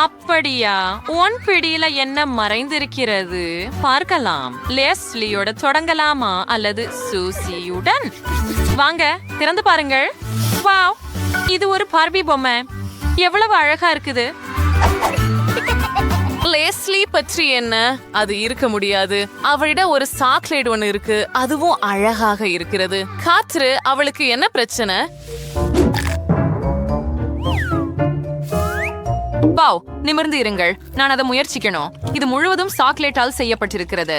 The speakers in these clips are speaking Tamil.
அப்படியா? உன் பிடியில என்ன மறைந்திருக்கிறது பார்க்கலாம். லெஸ்லியோட தொடங்கலாமா அல்லது சூசியுடன்? வாங்க திறந்து பாருங்கள். வாவ், இது ஒரு பார்பி பொம்மை. எவ்வளவு அழகா இருக்குது. லெஸ்லி பற்றி என்ன? அது இருக்க முடியாது. அவளிடம் ஒரு சாக்லேட் ஒன்னு இருக்கு, அதுவும் அழகாக இருக்கிறது. காற்று, அவளுக்கு என்ன பிரச்சனை? வாவ், நிமிர்ந்து இருங்கள். நான் அதை முயற்சிக்கணும். இது முழுவதும் சாக்லேட்டால் செய்யப்பட்டிருக்கிறது.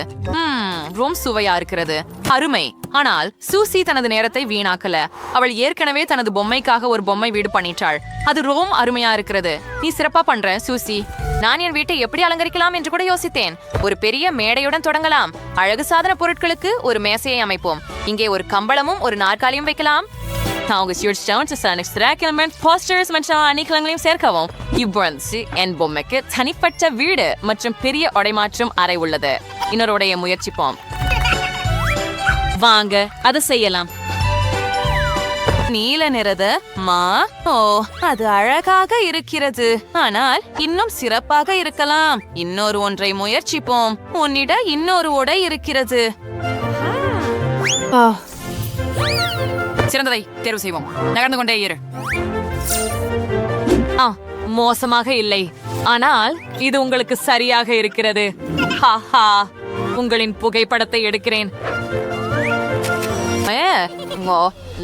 ரொம்ப சுவையா இருக்கிறது. அருமை. ஆனால் சூசி தனது நேரத்தை வீணாக்கல. அவள் ஏற்கனவே தனது பொம்மைக்காக ஒரு பொம்மை வீடு பண்ணிட்டாள். அது ரொம்ப அருமையா இருக்கிறது. நீ சிறப்பா பண்ற சூசி. நான் என் வீட்டை எப்படி அலங்கரிக்கலாம் என்று கூட யோசித்தேன். ஒரு பெரிய மேடையுடன் தொடங்கலாம். அழகு சாதன பொருட்களுக்கு ஒரு மேசையை அமைப்போம். இங்கே ஒரு கம்பளமும் ஒரு நாற்காலியும் வைக்கலாம். சேர்க்கவும். இப்பொழுது என் பொம்மைக்கு தனிப்பட்ட வீடு மற்றும் பெரிய உடைமாற்றும் அறை உள்ளது. இன்னொரு உடைய முயற்சிப்போம். வாங்க அதை செய்யலாம். நீல நிறத ஓ, அது அழகாக இருக்கிறது. ஆனால் இன்னும் சிறப்பாக இருக்கலாம். இன்னொரு ஒன்றை முயற்சிப்போம். உன்னிடம் இன்னொரு உடை இருக்கிறது. சிறந்ததை தேர்வு செய்வோம். நகர்ந்து கொண்டே இரு. மோசமாக இல்லை, ஆனால் இது உங்களுக்கு சரியாக இருக்கிறது. உங்களின் புகைப்படத்தை எடுக்கிறேன்.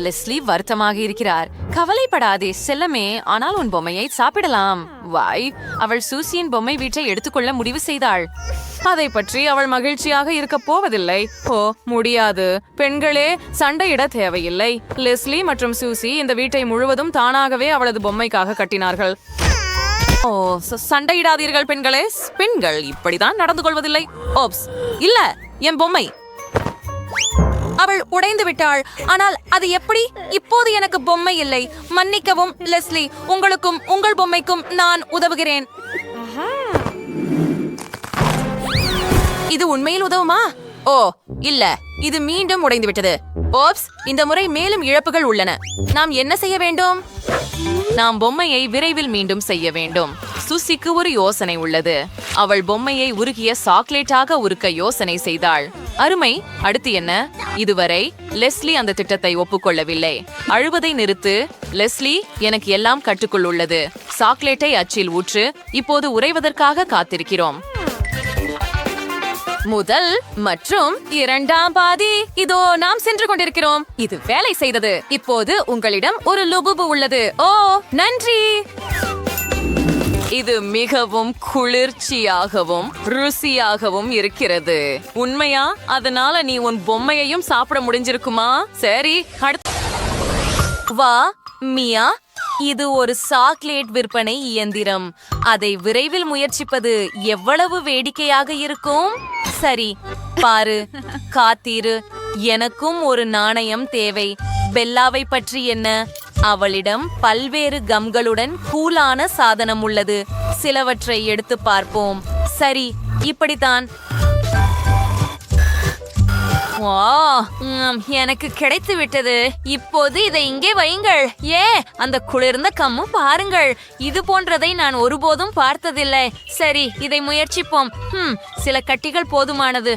லெஸ்லி வருத்தமாக இருக்கிறார். கவலைப்படாதே செல்லமே, ஆனால் உன் பொம்மையை சாப்பிடலாம். வாய், அவள் சூசியின் பொம்மை வீட்டை எடுத்துக்கொள்ள முடிவு செய்தாள். அதை பற்றி அவள் மகிழ்ச்சியாக இருக்க போவதில்லை. ஓ, முடியாது. பெண்களே, சண்டையிட தேவையில்லை. லெஸ்லி மற்றும் சூசி இந்த வீட்டை முழுவதும் தானாகவே அவளது பொம்மைக்காக கட்டினார்கள். ஓ, சண்டையிடாதீர்கள் பெண்களே. பெண்கள் இப்படிதான் நடந்து கொள்வதில்லை. ஓப்ஸ், இல்ல, என் பொம்மை. அவள் உடைந்து விட்டாள். ஆனால் அது எப்படி? இப்போது எனக்கு பொம்மை இல்லை. மன்னிக்கவும் லெஸ்லி, உங்களுக்கும் உங்கள் பொம்மைக்கும் நான் உதவுகிறேன். இது உண்மையில் உதவுமா? ஓ இல்ல, இது மீண்டும் உடைந்து விட்டது. ஓப்ஸ், இந்த முறை மேலும் இழப்புகள் உள்ளன. நாம் என்ன செய்ய வேண்டும்? நாம் பொம்மையை விரைவில் மீண்டும் செய்ய வேண்டும். சுசிக்கு ஒரு யோசனை உள்ளது. அவள் பொம்மையை உருகிய சாக்லேட்டாக உருக்க யோசனை செய்தாள். அருமை. அடுத்து என்ன? இதுவரை லெஸ்லி அந்த திட்டத்தை ஒப்புக்கொள்ளவில்லை. அழுவதை நிறுத்து லெஸ்லி, எனக்கு எல்லாம் கட்டுக்குள் உள்ளது. சாக்லேட்டை அச்சில் ஊற்று. இப்போது உறைவதற்காக காத்திருக்கிறோம். முதல் மற்றும் இரண்டாம் பாதி இதோ நாம் சென்று கொண்டிருக்கிறோம். இது வேலை செய்தது. இப்போது உங்களிடம் ஒரு லுபுபு உள்ளது. ஓ நன்றி. இது மிகவும் குளிர்ச்சியாகவும் ருசியாகவும் இருக்கிறது. உண்மையா? அதனால நீ உன் பொம்மையையும் சாப்பிட முடிஞ்சிருக்குமா? சரி, வா மியா, இது ஒரு சாக்லேட் விற்பனை இயந்திரம். அதை விரைவில் முயற்சிப்பது எவ்வளவு வேடிக்கையாக இருக்கும். சரி, பாரு, காத்திரு. எனக்கும் ஒரு நாணயம் தேவை. பெல்லாவை பற்றி என்ன? அவளிடம் பல்வேறு கம்களுடன் கூலான சாதனம் உள்ளது. சிலவற்றை எடுத்து பார்ப்போம். சரி, இப்படித்தான். எனக்கு கிடைத்து விட்டது. இப்போது இதை இங்கே வையுங்கள். அந்த குளிர்ந்த கம்மு பாருங்கள். இது போன்றதை நான் ஒருபோதும் பார்த்ததில்லை. சரி, இதை முயற்சிப்போம். சில கட்டிகள் போதுமானது.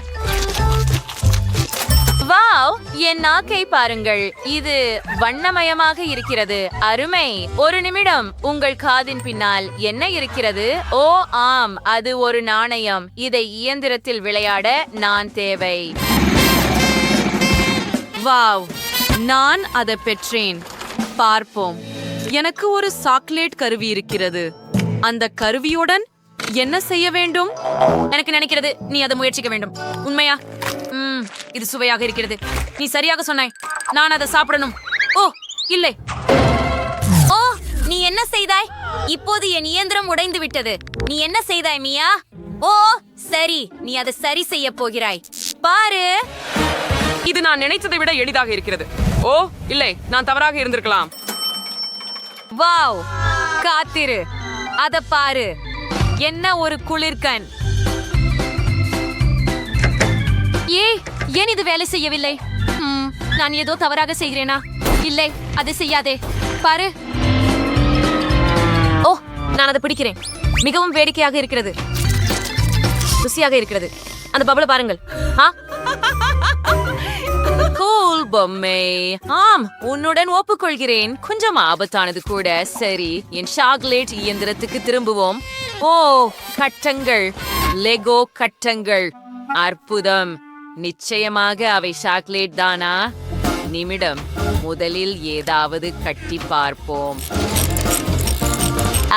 வாவ், என் நாக்கை பாருங்கள். இது வண்ணமயமாக இருக்கிறது. அருமை. ஒரு நிமிடம், உங்கள் காதின் பின்னால் என்ன இருக்கிறது? ஓ ஆம், அது ஒரு நாணயம். இதை இயந்திரத்தில் விளையாட நான் தேவை. வாவ், நான் அதை பெற்றேன். பார்ப்போம். எனக்கு ஒரு சாக்லேட் கருவி இருக்கிறது. அந்த கருவியுடன் என்ன செய்ய வேண்டும்? எனக்கு நினைக்கிறது நீ அதை முயற்சிக்க வேண்டும். உண்மையா? இது சுவையாக இருக்கிறது. நீ சரியாக சொன்னாய். நான் அதை சாப்பிடணும். ஓ இல்லை. ஓ, நீ என்ன செய்தாய்? இப்போது என் இயந்திரம் உடைந்து விட்டது. நீ என்ன செய்தாய் மியா? ஓ சரி, நீ அதை சரி செய்ய போகிறாய். பாரு, இது நான் நினைத்ததை விட எளிதாக இருக்கிறது. ஓ இல்லை, நான் தவறாக இருந்திருக்கலாம். வாவ், காத்திரு. அத பாரு, என்ன ஒரு குளிர்கண். ஏன் இது வேலை செய்யவில்லை? நான் ஏதோ தவறாக செய்கிறேனா? இல்லை, அது செய்யாதே. பாரு. ஓ, நான் அதை பிடிக்கிறேன். மிகவும் வேடிக்கையாக இருக்கிறது, ருசியாக இருக்கிறது. அந்த பபுளை பாருங்கள். கூல் பொம்மை. ஆம், உன்னுடன் ஒப்புக்கொள்கிறேன். கொஞ்சம் ஆபத்தானது கூட. சரி, என் சாக்லேட் இயந்திரத்துக்கு திரும்புவோம். ஓ, கட்டங்கள், லெகோ கட்டங்கள், அற்புதம். நிச்சயமாக அவை சாக்லேட் தானா? நிமிடம், முதலில் ஏதாவது கட்டி பார்ப்போம்.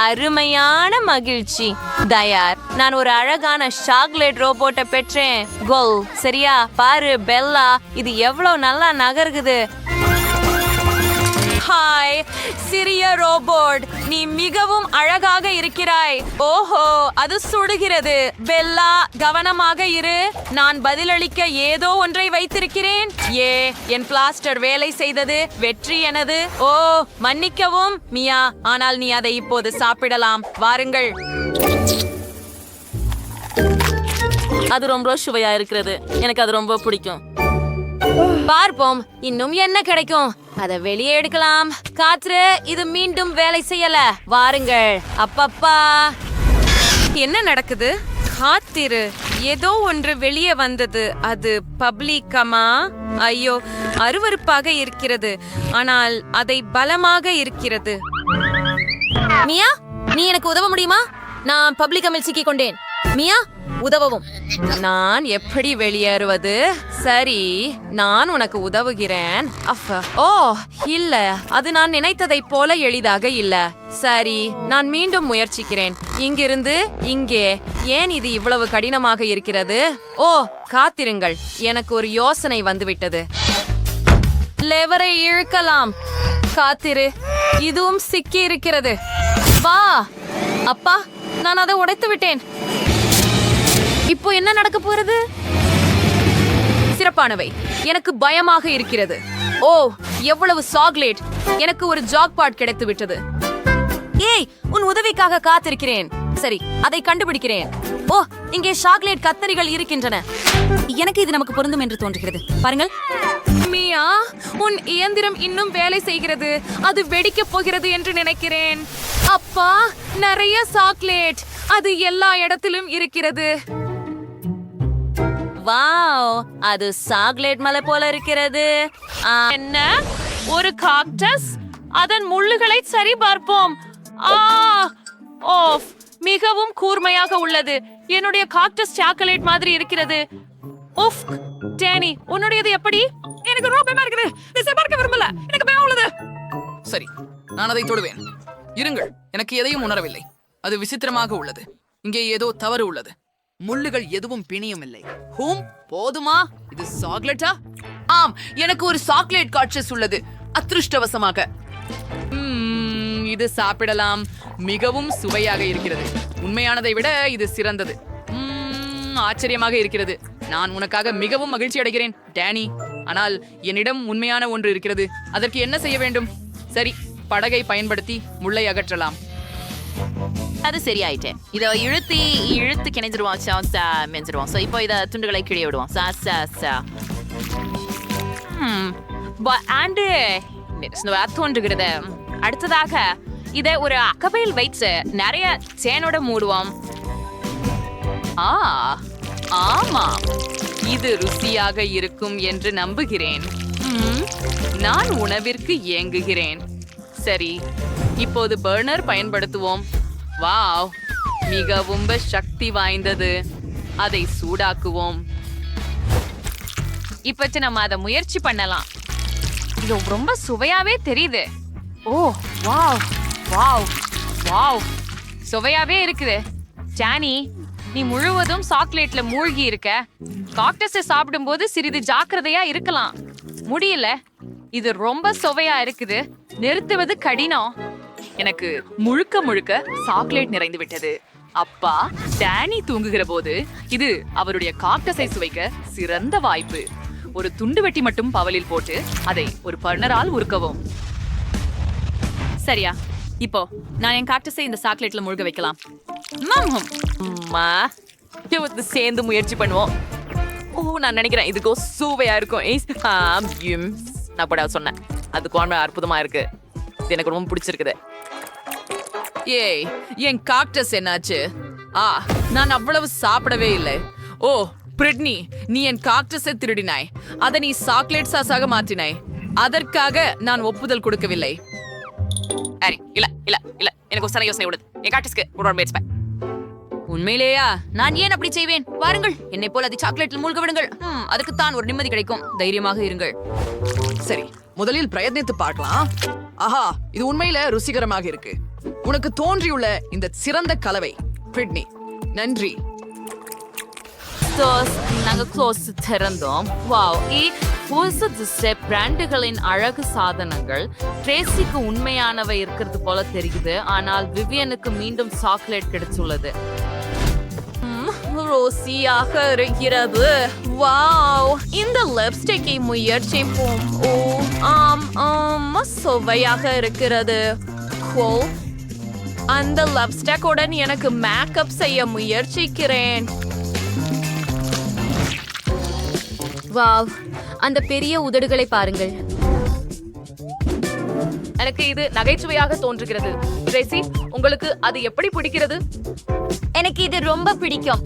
அருமையான மகிழ்ச்சி. தயார். நான் ஒரு அழகான சாக்லேட் ரோபோட்டை பெற்றேன். கோல். சரியா? பாரு பெல்லா, இது எவ்வளவு நல்லா நகர்குது. ஹாய் சிறிய ரோபோட், நீ மிகவும் அழகாக இருக்கிறாய். ஓஹோ, அது சுடுகிறது. பெல்லா, கவனமாக இரு. நான் பதிலளிக்க ஏதோ ஒன்றை வைத்திருக்கிறேன். என் பிளாஸ்டர் வேலை செய்தது. வெற்றி எனது. ஓ, மன்னிக்கவும் மியா, ஆனால் நீ அதை இப்போது சாப்பிடலாம். வாருங்கள். அது ரொம்ப சுவையா இருக்கிறது. எனக்கு அது ரொம்ப பிடிக்கும். பார்ப்போம், இன்னும் என்ன கிடைக்கும். அதை வெளியே எடுக்கலாம். காற்று, இது மீண்டும் வேலை செய்யல. வாருங்கள். அப்பப்பா, என்ன நடக்குது? காத்திரு, ஏதோ ஒன்று வெளியே வந்தது. அது பப்ளிக்கமா? ஐயோ, அருவருப்பாக இருக்கிறது, ஆனால் அதை பலமாக இருக்கிறது. மியா, நீ எனக்கு உதவ முடியுமா? நான் பப்ளிக் சிக்கிக் கொண்டேன். மியா, உதவவும். நான் எப்படி வெளியேறுவது? சரி, நான் உனக்கு உதவுகிறேன். ஓ இல்ல, அது நான் நினைத்ததைப் போல எளிதாக இல்ல. சரி, நான் மீண்டும் முயற்சிக்கிறேன். இங்கிருந்து இங்கே. ஏன் இது இவ்வளவு கடினமாக இருக்கிறது? ஓ, காத்திருங்கள், எனக்கு ஒரு யோசனை வந்துவிட்டது. லெவரை இழுக்கலாம். காத்திரு, இதுவும் சிக்கி இருக்கிறது. வா. அப்பா, நான் அதை உடைத்து விட்டேன். இப்போ என்ன நடக்க போறது? சிறப்பானவை. எனக்கு பயமாக இருக்கிறது. ஓ, எவ்வளவு சாக்லேட். எனக்கு ஒரு ஜாக்பாட் கிடைத்து விட்டது. ஏய், உன் உதவிக்காக காத்திருக்கிறேன். சரி, அதை கண்டுபிடிக்கிறேன். ஓ, இங்கே சாக்லேட் கத்தரிகள் இருக்கின்றன. எனக்கு இது நமக்கு பொருந்தும் என்று தோன்றுகிறது. பாருங்கள். மியா, உன் இயந்திரம் இன்னும் வேலை செய்கிறது. அது வெடிக்கப் போகிறது என்று நினைக்கிறேன். அப்பா, நிறைய சாக்லேட். அது எல்லா இடத்திலும் இருக்கிறது. வாவ், அது சாக்லேட் மலை போல இருக்கிறது. என்ன? ஒரு காக்டஸ்? அதன் முள்ளுகளை சரி பார்ப்போம். ஓஃப், மிகவும் கூர்மையாக உள்ளது. என்னுடைய காக்டஸ் சாக்லேட் மாதிரி இருக்கிறது. ஓஃப், டேனி, உன்னுடையது எப்படி? எனக்கு ரொம்ப பயமா இருக்குது. திசை பார்க்க விரும்பல. எனக்கு பயம் உள்ளது. சரி, நான் அதை தொடுவேன். இருங்கள், எனக்கு எதையும் உணரவில்லை. அது விசித்திரமாக உள்ளது. இங்கே ஏதோ தவறு உள்ளது. முள்ளுகள் எதுவும் பிணியும் இல்லை. ஹூம், போதுமா? இது சாக்லேட்டா? ஆம், எனக்கு ஒரு சாக்லேட் காட்சஸ் உள்ளது. அதிருஷ்டவசமாக. இது சாப்பிடலாம். மிகவும் சுவையாக இருக்கிறது. உண்மையானதை விட இது சிறந்தது. ஆச்சரியமாக இருக்கிறது. நான் உனக்காக மிகவும் மகிழ்ச்சி அடைகிறேன் டேனி. ஆனால் என்னிடம் உண்மையான ஒன்று இருக்கிறது. அதற்கு என்ன செய்ய வேண்டும்? சரி, படகை பயன்படுத்தி முள்ளை அகற்றலாம். அது சரியாயிட்டே. இதை இழுத்து கிணைஞ்சிருவோம். மெஞ்சிருவோம். ஸோ இப்போ இதை துண்டுகளை கிழிய விடுவோம். தோன்றுகிறது. அடுத்ததாக இதை ஒரு அகவையில் வைத்து நிறைய சேனோட மூடுவோம். ஆமா, இது ருசியாக இருக்கும் என்று நம்புகிறேன். நான் உணவிற்கு ஏங்குகிறேன். சரி, இப்போது பர்னர் பயன்படுத்துவோம். வாவ், மிகவும் சக்தி வாய்ந்தது. அதை சூடாக்குவோம். இப்ப நம்ம அதை முயற்சி பண்ணலாம். இது ரொம்ப சுவையாவே தெரியுது. ஓ, வாவ் வாவ் வாவ், சுவையாவே இருக்குது. ஜானி, நீ முழுவதும் சாக்லேட்ல மூழ்கி இருக்க. காக்டஸை சாப்பிடும்போது சிறிது ஜாக்கிரதையா இருக்கலாம். முடியல, இது ரொம்ப சுவையா இருக்குது. நிறுத்துவது கடினம். எனக்கு முழுக்க சாக்லேட் நிறைந்து விட்டது. அப்பா, டேனி தூங்குகிற போது இது அவருடைய காக்டஸை சுவைக்க சிறந்த வாய்ப்பு. ஒரு துண்டு வெட்டி மட்டும் பவலில் போட்டு அதை ஒரு பர்னரால் உருக்கவும். சரியா? இப்போ நான் என் காக்டஸை இந்த சாக்லேட்ல முழுக வைக்கலாம். சேர்ந்து முயற்சி பண்ணுவோம். ஓ, நான் நினைக்கிறேன் இதுக்கோ சுவையா இருக்கும். நான் கூட சொன்னேன், அது குழம்பு அற்புதமா இருக்கு. இது எனக்கு ரொம்ப பிடிச்சிருக்குது. ஏய், என் காக்டஸ் என்னாச்சு? நான் அவ்வளவு சாப்பிடவே இல்லை. ஓ பிரிட்னி, நீ என் காக்டஸை திருடினாய். அதை நீ சாக்லேட் சாஸாக மாற்றினாய். அதற்காக நான் ஒப்புதல் கொடுக்கவில்லை. இல்ல இல்ல இல்ல, எனக்கு ஒரு சரி யோசனை விடுது. என் காக்டஸ்க்கு ஒரு பேட்ஸ்பேன். உண்மையிலேயா? நான் ஏன் அப்படி செய்வேன்? வாருங்கள், என்னை போல அதை சாக்லேட்டில் மூழ்க விடுங்கள். அதுக்கு தான் ஒரு நிம்மதி கிடைக்கும். தைரியமாக இருங்கள். சரி, முதலில் பிரயத்னித்து பார்க்கலாம். ஆஹா, இது உண்மையில ருசிகரமாக இருக்கு. உனக்கு தோன்றியுள்ள இந்த சிறந்த கலவை பிரிட்னி, நன்றி. நாங்க க்ளோஸ் திறந்தோம். வாவ், பிராண்டுகளின் அழகு சாதனங்கள் ட்ரேசிக்கு உண்மையானவை இருக்கிறது போல தெரியுது. ஆனால் விவியனுக்கு மீண்டும் சாக்லேட் கிடைச்சுள்ளது. ரோசியாக இருக்கிறது. வாவ், இந்த லிப்ஸ்டிக்கை முயற்சிப்போம். ஓ ஆம், சுவையாக இருக்கிறது. அந்த லிப்ஸ்டிக்குடன் எனக்கு மேக்கப் செய்ய முயற்சிக்கிறேன். வாவ், அந்த பெரிய உதடுகளை பாருங்கள். எனக்கு இது நகைச்சுவையாக தோன்றுகிறது. ட்ரேசி, உங்களுக்கு அது எப்படி பிடிக்கிறது? எனக்கு இது ரொம்ப பிடிக்கும்.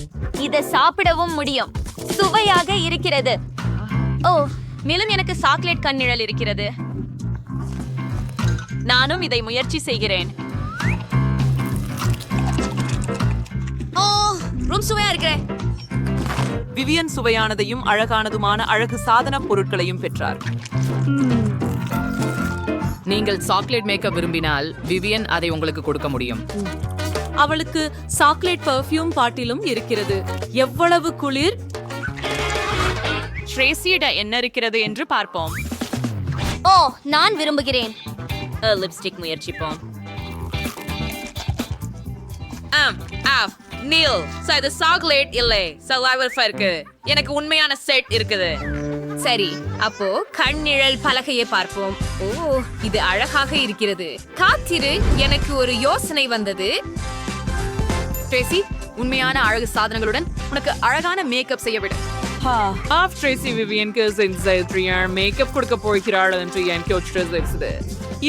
இதை சாப்பிடவும் முடியும். சுவையாக இருக்கிறது. ஓ, மேலும் எனக்கு சாக்லேட் கண்ணிழல் இருக்கிறது. நானும் இதை முயற்சி செய்கிறேன். ஓ, ரொம்ப சுவையா இருக்கிறேன். விவியன் சுவையானதையும் அழகானதுமான அழகு சாதன பொருட்களையும் பெற்றார். நீங்கள் சாக்லேட் மேக்கப் விரும்பினால் விவியன் அதை உங்களுக்கு கொடுக்க முடியும். அவளுக்கு சாக்லேட் பெர்ஃப்யூம் பாட்டிலும் இருக்கிறது. எவ்வளவு குளிர்! ட்ரேசியிட என்ன இருக்கிறது என்று பார்ப்போம். ஓ, நான் விரும்புகிறேன். லிப்ஸ்டிக் முயற்சிப்போம். நீல், இது சாக்லேட் இல்லை, சலாவர்ஃபா இருக்கு. எனக்கு உண்மையான செட் இருக்குது. சரி, அப்போ கண்ணிழல் பலகையை பார்ப்போம். ஓ, இது அழகாக இருக்கிறது. காத்திரு, எனக்கு ஒரு யோசனை வந்தது. ட்ரேசி, உண்மையான அழகு சாதனங்களுடன் உனக்கு அழகான மேக்கப் செய்ய விடு. ட்ரேசி விவியனுக்கு மேக்கப் கொடுக்க போகிறாள் என்று எனக்கு யோசித்தது.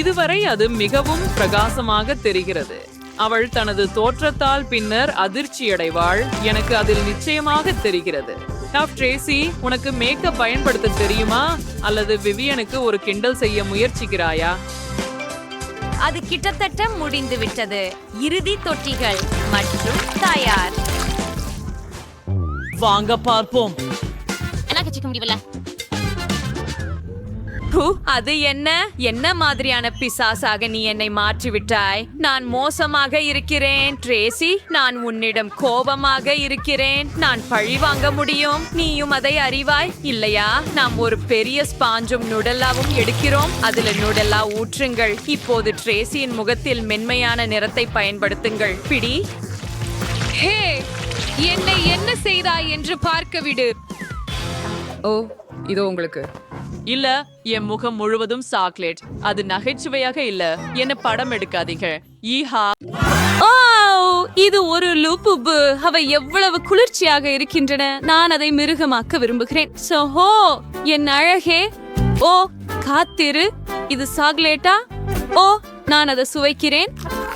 இதுவரை அது மிகவும் பிரகாசமாக தெரிகிறது. அவள் தனது தோற்றத்தால் பின்னர் அதிர்ச்சியடைவாள். எனக்கு அதில் நிச்சயமாக தெரிகிறது. ட்ரேசி, உனக்கு மேக்கப் பயன்படுத்த தெரியுமா? அல்லது விவியனுக்கு ஒரு கிண்டல் செய்ய முயற்சிக்கிறாயா? அது கிட்டத்தட்ட முடிந்து விட்டது. இறுதி தொட்டிகள் மற்றும் தயார். வாங்க பார்ப்போம். என்ன கச்சிக்க முடியல. அது என்ன மாதிரியான பிசாசாக நீ என்னை மாற்றிவிட்டாய்? நான் மோசமாக இருக்கிறேன் ட்ரேசி. நான் உன்னிடம் கோபமாக இருக்கிறேன். நான் பழி வாங்க முடியும். நீயும் அதை அறிவாய் இல்லையா? நாம் ஒரு பெரிய ஸ்பாஞ்சும் நுடல்லாவும் எடுக்கிறோம். அதுல நுடல்லா ஊற்றுங்கள். இப்போது ட்ரேசியின் முகத்தில் மென்மையான நிறத்தை பயன்படுத்துங்கள். பிடி. ஹே, என்னை என்ன செய்தாய் என்று பார்க்க விடு. ஓ, இதோ உங்களுக்கு. இல்ல, என் முகம் முழுவதும் சாக்லேட். அது நகைச்சுவையாக இல்ல. என்ன படம் எடுக்காதீங்க. ஈஹா, இது ஒரு லூப்புபு. அவை எவ்வளவு குளிர்ச்சியாக இருக்கின்றன. நான் அதை மிருகமாக்க விரும்புகிறேன். சோஹோ, என் அழகே. ஓ, காத்திரு, இது சாக்லேட்டா? ஓ, நான் அதை சுவைக்கிறேன்.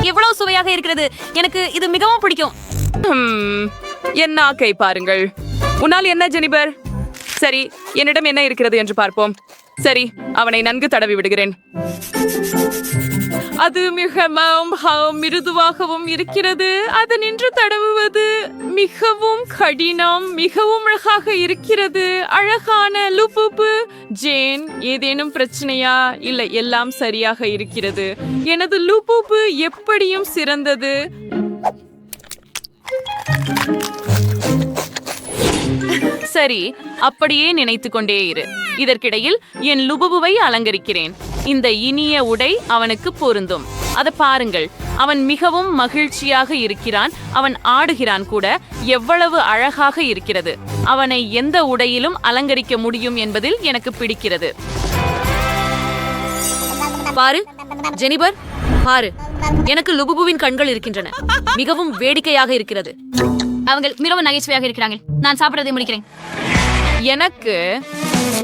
எவ்வளவு சுவையாக இருக்கிறது. எனக்கு இது மிகவும் பிடிக்கும். என் நாக்கை பாருங்கள். உன்னால் என்ன ஜெனிபர்? சரி, என்னிடம் என்ன இருக்கிறது என்று பார்ப்போம். சரி, அவனை நன்கு தடவி விடுகிறேன். அது மிகவும் மிருதுவாகவும் இருக்கிறது. அது நின்று தடவுவது மிகவும் கடினம். மிகவும் அழகாக இருக்கிறது. அழகான லுபுபு. ஜேன், ஏதேனும் பிரச்சனையா? இல்லை, எல்லாம் சரியாக இருக்கிறது. எனது லுபுபு எப்படியும் சிறந்தது. சரி, அப்படியே நினைத்து கொண்டே இரு. இதற்கிடையில் என் லுபுபுவை அலங்கரிக்கிறேன். இந்த இனிய உடை அவனுக்கு பொருந்தும். அதை பாருங்கள், அவன் மிகவும் மகிழ்ச்சியாக இருக்கிறான். அவன் ஆடுகிறான் கூட. எவ்வளவு அழகாக இருக்கிறது. அவனை எந்த உடையிலும் அலங்கரிக்க முடியும் என்பதில் எனக்கு பிடிக்கிறது. பாரு ஜெனிபர், பாரு, எனக்கு லுபுபுவின் கண்கள் இருக்கின்றன. மிகவும் வேடிக்கையாக இருக்கிறது. அவங்க மிகவும் நகைச்சுவையாக இருக்கிறாங்க. நான் சாப்பிடுறதை முடிக்கிறேன். எனக்கு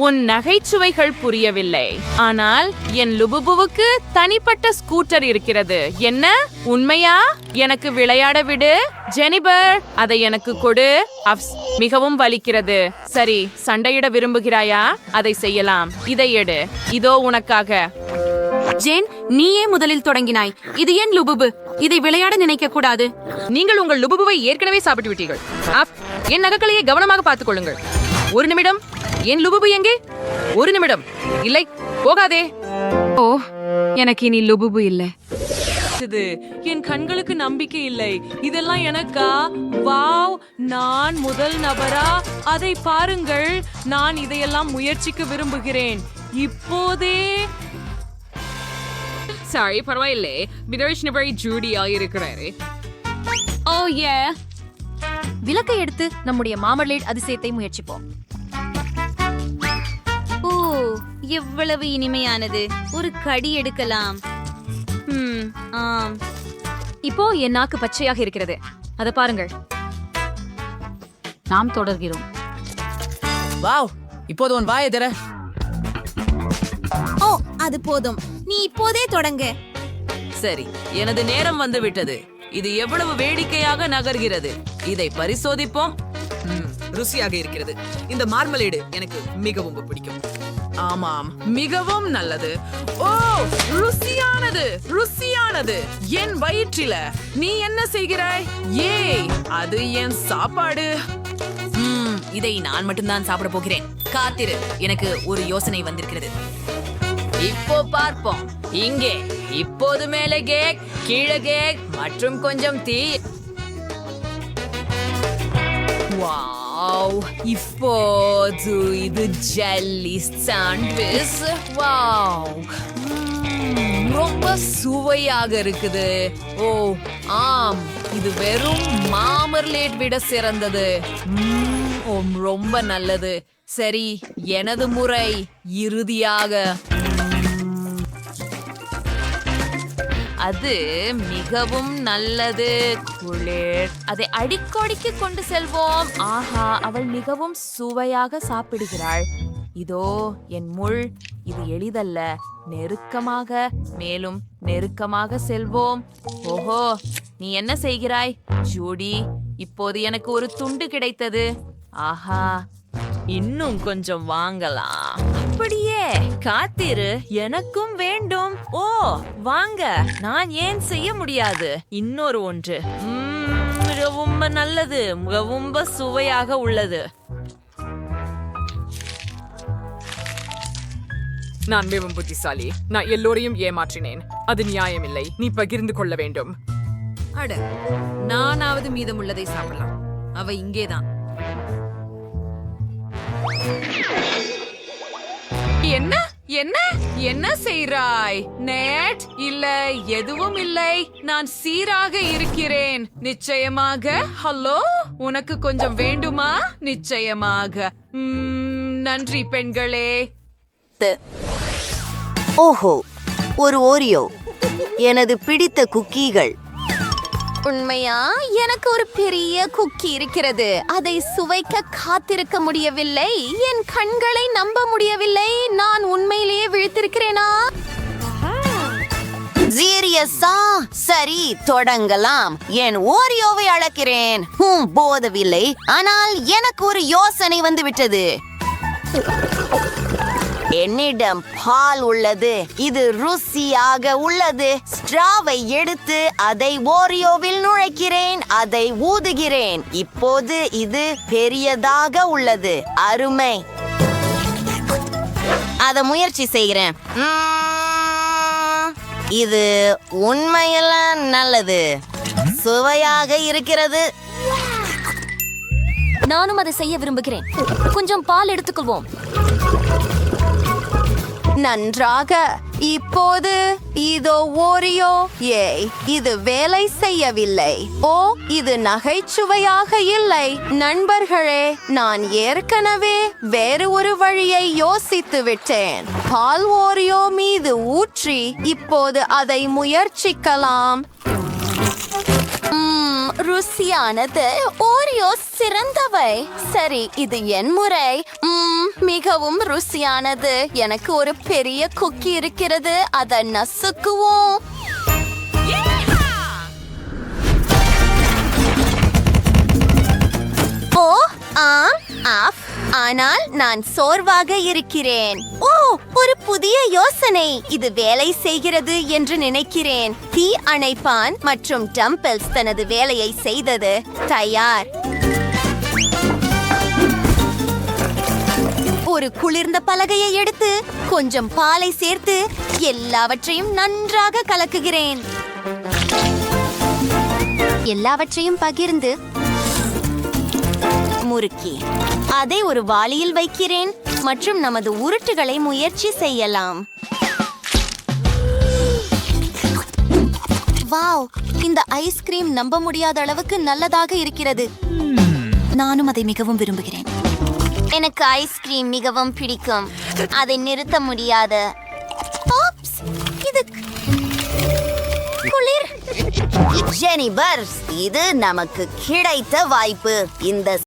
உன் நகைச்சுவைகள் புரியவில்லை. ஆனால் என் லுபுபுவுக்கு தனிப்பட்ட ஸ்கூட்டர் இருக்கிறது. என்ன உண்மையா? எனக்கு விளையாட விடு ஜெனிபர், அதை எனக்கு கொடு. மிகவும் வலிக்கிறது. சரி, சண்டையிட விரும்புகிறாயா? அதை செய்யலாம். இதை எடு, இதோ உனக்காக. ஜேன், நீயே முதலில் தொடங்கினாய். இது ஏன் லுபுபு? இதை விளையாட நினைக்க கூடாது. நீங்கள் உங்கள் லுபுபுவை ஏற்கனவே சாப்பிட்டு விட்டீர்கள். என் நகைகளையே கவனமாக பார்த்துக் கொள்ளுங்கள். ஒரு நிமிடம். என் லுபுபு எங்கே? ஒரு நிமிடம். இல்லை, போகாதே. ஓ, எனக்கு இனி லுபுபு இல்லை. என் கண்களுக்கு நம்பிக்கை இல்லை. இதெல்லாம் எனக்கா? வாவ், நான் முதல் நபரா? அதை பாருங்கள். நான் இதையெல்லாம் முயற்சிக்க விரும்புகிறேன் இப்போதே. சாரி, பரவாயில்லை. விதர்ஷனபரி ஜூடியா இருக்கிறாரு. ஓ ஏ, விளக்கை எடுத்து நம்முடைய மாமர்லேட் அதிசயத்தை முயற்சிப்போம். ஓ, எவ்வளவு இனிமையானது. ஒரு கடி எடுக்கலாம். ஆம், இப்போ என் நாக்கு பச்சையாக இருக்கிறது. அதை பாருங்கள். நாம் தொடர்கிறோம். வாவ், இப்போது உன் வாயை தர. ஓ, அது போதும். நீ இப்போதே தொடங்க. சரி, எனது நேரம் வந்து விட்டது. இது எவ்வளவு வேடிக்கையாக நகர்கிறது. இதை பரிசோதிப்போம். ருசியாக இருக்கிறது. இந்த மார்மலேடு எனக்கு மிகவும் பிடிக்கும். ஆமாம், மிகவும் நல்லது. ஓ, ருசியானது, ருசியானது. என் வயிற்றில நீ என்ன செய்கிறாய்? ஏய், அது என் சாப்பாடு. இதை நான் மட்டும்தான் சாப்பிட போகிறேன். காத்திரு, எனக்கு ஒரு யோசனை வந்திருக்கிறது. இப்போ பார்ப்போம். இங்கே இப்போது மேலே கேக், கீழே கேக் மற்றும் கொஞ்சம் தீ. வாவ், இப்போது இது ஜெல்லி சாண்ட்விச். வாவ், ரொம்ப சுவையாக இருக்குது. ஓ ஆம், இது வெறும் மாமர்லேட் விட சிறந்தது. ரொம்ப நல்லது. சரி, எனது முறை. இறுதியாக அது மிகவும் நல்லது. குளிர், அதை அடிக்கடிக்கு கொண்டு செல்வோம். ஆஹா, அவள் மிகவும் சுவையாக சாப்பிடுகிறாள். இதோ என் முள். இது எளிதல்ல. நெருக்கமாக, மேலும் நெருக்கமாக செல்வோம். ஓஹோ, நீ என்ன செய்கிறாய் ஜூடி? இப்போது எனக்கு ஒரு துண்டு கிடைத்தது. ஆஹா, இன்னும் கொஞ்சம் வாங்கலாம். அப்படியே காத்திரு, எனக்கும் வேண்டும். ஓ வாங்க, நான் ஏன் செய்ய முடியாது? இன்னொரு ஒன்று. ரொம்ப நல்லது, ரொம்ப சுவையாக உள்ளது. நான் மிகவும் புத்திசாலி. நான் எல்லோரையும் ஏமாற்றினேன். அது நியாயமில்லை. நீ பகிர்ந்து கொள்ள வேண்டும். அட, நானாவது மீதமுள்ளதை சாப்பிடலாம். அவ இங்கேதான். என்ன என்ன என்ன செய்றாய்? நேட் இல்ல, எதுவும் இல்லை. நான் சீராக இருக்கிறேன். நிச்சயமாக. ஹலோ, உனக்கு கொஞ்சம் வேண்டுமா? நிச்சயமாக. நன்றி பெண்களே. ஓஹோ, ஒரு ஓரியோ. எனது பிடித்த குக்கீகள். உண்மையா? எனக்கு ஒரு பெரிய குக்கி இருக்கிறது. அதை சுவைக்க காத்திருக்க முடியவில்லை. என் கண்களை நம்ப முடியவில்லை. நான் உண்மையிலேயே விழித்திருக்கிறேனா? சீரியஸா? சரி, தொடங்கலாம். என் ஓரியோவை அழைக்கிறேன். போதவில்லை. ஆனால் எனக்கு ஒரு யோசனை வந்து விட்டது. என்னிடம் பால் உள்ளது. இது ருசியாக உள்ளது. ஸ்ட்ராவை எடுத்து அதை ஓரியோவில் நுழைக்கிறேன். அதை ஊதுகிறேன். இப்போது இது பெரியதாக உள்ளது. அருமை. அதை முயற்சி செய்கிறேன். இது உண்மையில நல்லது. சுவையாக இருக்கிறது. நானும் அதை செய்ய விரும்புகிறேன். கொஞ்சம் பால் எடுத்துக்கொள்வோம். நன்றாக. இப்போது இதோ ஓரியோ. ஏய், இது வேலை செய்யவில்லை. ஓ, இது நகைச்சுவையாக இல்லை. நண்பர்களே, நான் ஏற்கனவே வேறு ஒரு வழியை யோசித்து விட்டேன். பால் ஓரியோ மீது ஊற்றி இப்போது அதை முயற்சிக்கலாம். ருசியானது. ஓரியோ சிறந்தவை. சரி, இது என் முறை. மிகவும் ருசியானது. எனக்கு ஒரு பெரிய குக்கி இருக்கிறது. அதை நசுக்குவோம். ஓ ஆஃப். ஆனால் நான் சோர்வாக இருக்கிறேன். ஓ, ஒரு புதிய யோசனை. இது வேலை செய்கிறது என்று நினைக்கிறேன். தீ அணைப்பான் மற்றும் டம்பல்ஸ் தனது வேலையை செய்தது. தயார். ஒரு குளிர்ந்த பலகையை எடுத்து கொஞ்சம் பாலை சேர்த்து எல்லாவற்றையும் நன்றாக கலக்குகிறேன். எல்லாவற்றையும் பகிர்ந்து முறுக்கி அதை ஒரு வாளியில் வைக்கிறேன் மற்றும் நமது உருட்டுகளை முயற்சி செய்யலாம். வாவ், இந்த ஐஸ்கிரீம் நம்ப முடியாத அளவுக்கு நல்லதாக இருக்கிறது. நானும் அதை மிகவும் விரும்புகிறேன். எனக்கு ஐஸ்கிரீம் மிகவும் பிடிக்கும். அதை நிறுத்த முடியாது. இது குளிர். ஜெனிபர்ஸ், இது நமக்கு கிடைத்த வாய்ப்பு. இந்த